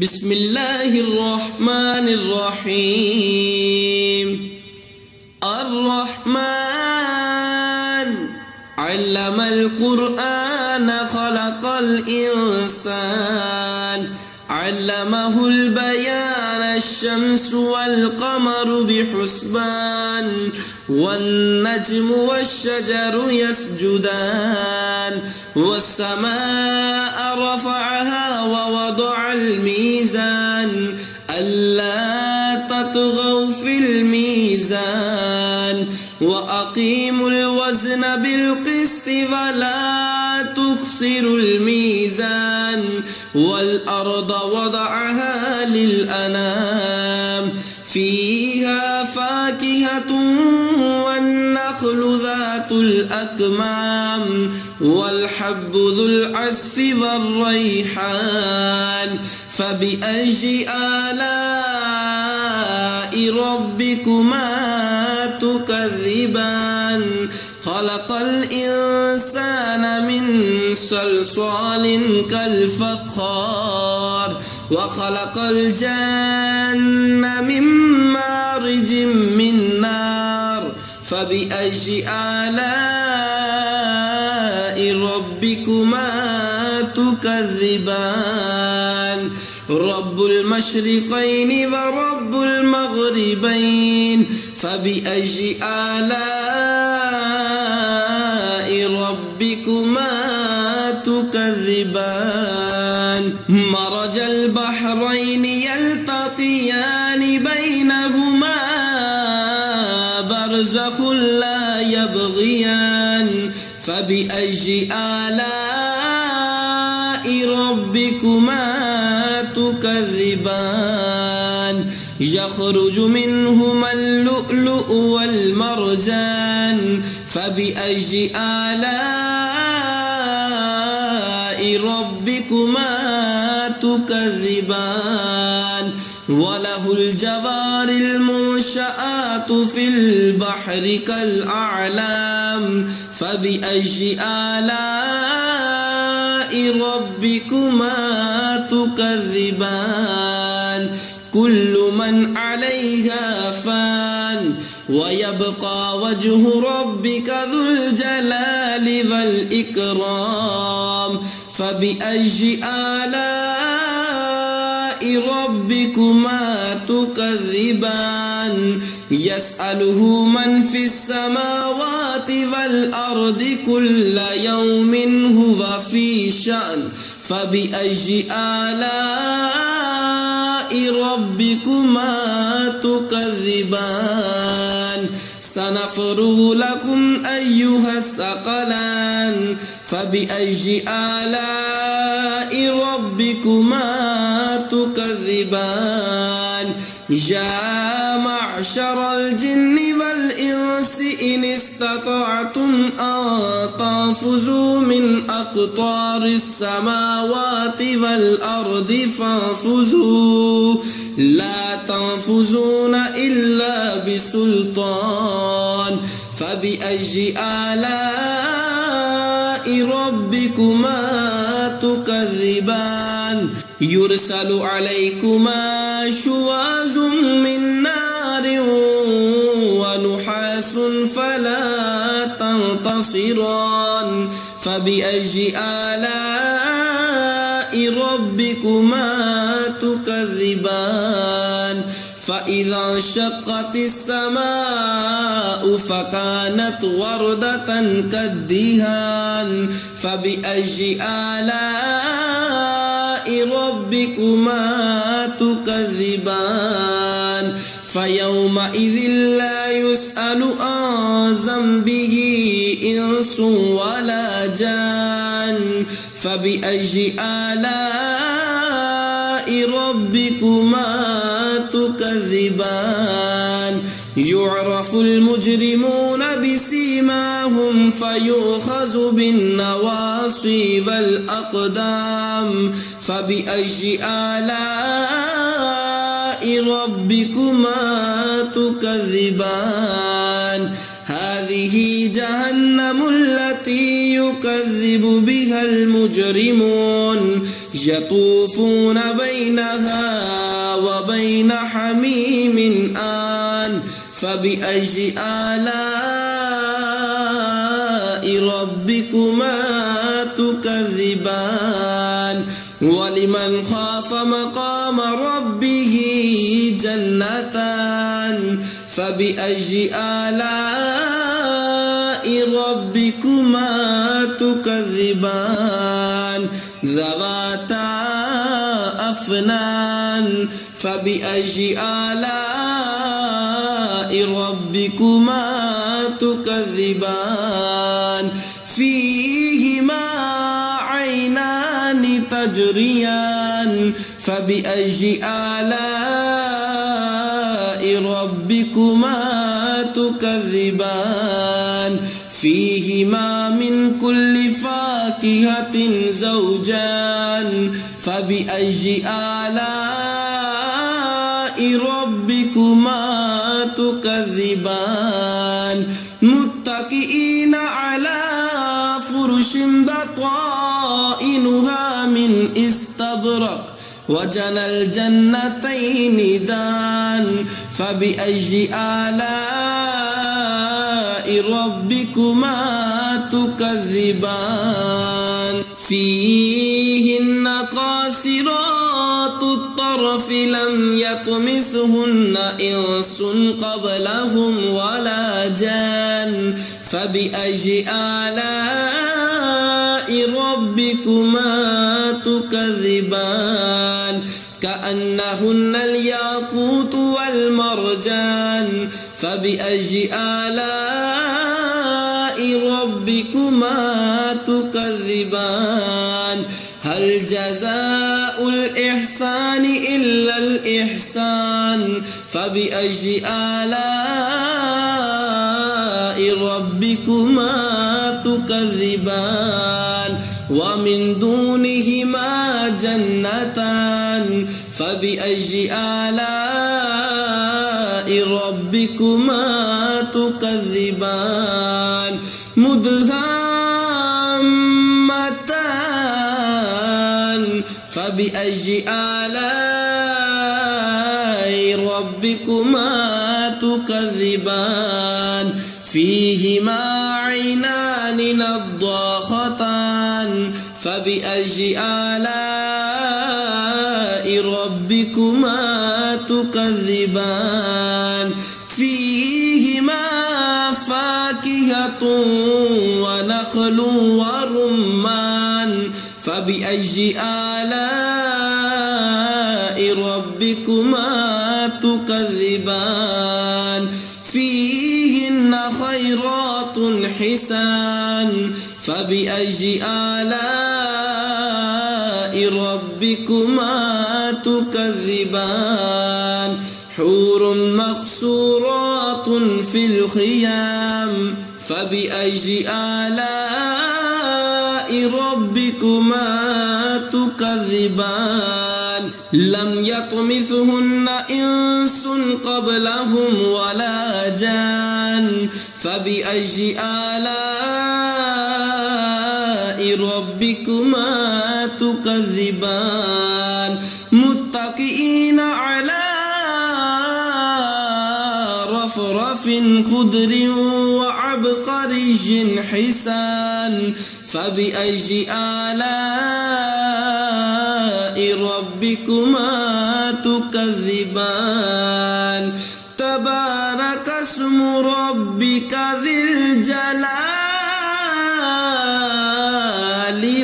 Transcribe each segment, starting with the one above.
بسم الله الرحمن الرحيم. الرحمن علم القرآن خلق الإنسان علمه البيان الشمس والقمر بحسبان والنجم والشجر يسجدان والسماء رفعها ووضع الميزان ألا تطغوا في الميزان وأقيموا الوزن بالقسط ولا تخسروا الميزان والأرض وضعها للأنام فيها فاكهة والنخل ذات الأكمام والحب ذو العصف والريحان فبأي آلاء ربكما تكذبان خلق الإنسان من صلصال كالفخار وخلق الجن من مارج من نار فبأي آلاء ربكما تكذبان رب المشرقين ورب المغربين فبأي آلاء ربكما تكذبان مرج البحرين يلتقيان بينهما برزخ لا يبغيان فبأي آلاء ربكما تكذبان يخرج منهما اللؤلؤ والمرجان فبأي آلاء ربكما تكذبان وله الجوار المنشآت في البحر كالأعلام فبأي آلاء ربكما تكذبان كل من عليها فان ويبقى وجه ربك ذو الجلال والإكرام فبأي آلاء ربكما تكذبان يسأله من في السماوات والأرض كل يوم هو في شأن فبأي آلاء ربكما تكذبان سنفرغ لكم أيها الثقلان فبأي آلاء ربكما تكذبان يا معشر الجن والإنس إن استطعتم أن تنفذوا من أقطار السماوات والأرض فانفذوا لا تنفذون إلا بسلطان فبأي آلاء ربكما تكذبان يرسل عليكما شواظ من نار ونحاس فلا تنتصران فبأي آلاء ربكما تكذبان فإذا انشقت السماء فكانت وردة كالدهان فبأي آلاء ربكما تكذبان فيومئذ لا يسأل عن ذنبه إنس ولا جان فبأي آلاء ربكما تكذبان يعرف المجرمون بسيماهم فيؤخذ بالنواصي والأقدام فبأي آلاء ربكما تكذبان هذه جهنم التي يكذب بها المجرمون يطوفون بين بينها وبين حميم آن فبأي آلاء ربكما تكذبان ولمن خاف مقام ربه جنتان فبأي آلاء ربكما تكذبان ذواتا أفنان فبأي آلاء ربكما تكذبان فيهما عينان تجريان فبأي آلاء ربكما تكذبان فيهما من كل فاكهة زوجان فبأي آلاء ربكما تكذبان متكئين على فرش بطائنها من استبرق وجنى الجنتين دان فبأي آلاء ربكما تكذبان فيهن قاصرات الطرف لم يطمثهن إنس قبلهم ولا جان فبأي آلاء ربكما تكذبان كأنهن الياقوت والمرجان فبأي آلاء ربكما تكذبان هل جزاء الإحسان إلا الإحسان فبأي آلاء ربكما تكذبان ومن دونهما جنتان فبأي آلاء ربكما تكذبان مدهامتان فبأي آلاء ربكما تكذبان فيهما عينان نضاختان فبأي آلاء ربكما تكذبان فيهما فاكهة ونخل ورمان فبأي آلاء ربكما تكذبان فيهن خيرات حسان فبأي آلاء ربكما تكذبان حور مقصورات في الخيام فبأي آلاء ربكما تكذبان لم يطمثهن إنس قبلهم ولا جان فبأي آلاء ربكما تكذبان متكئين على رفرف خضر وعبقري حسان فبأي آلاء ربكما تكذبان تبارك اسم ربك ذي الجلال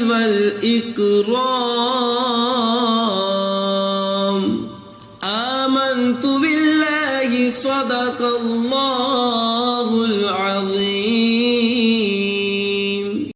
والإكرام آمنت بالله صدق الله العظيم.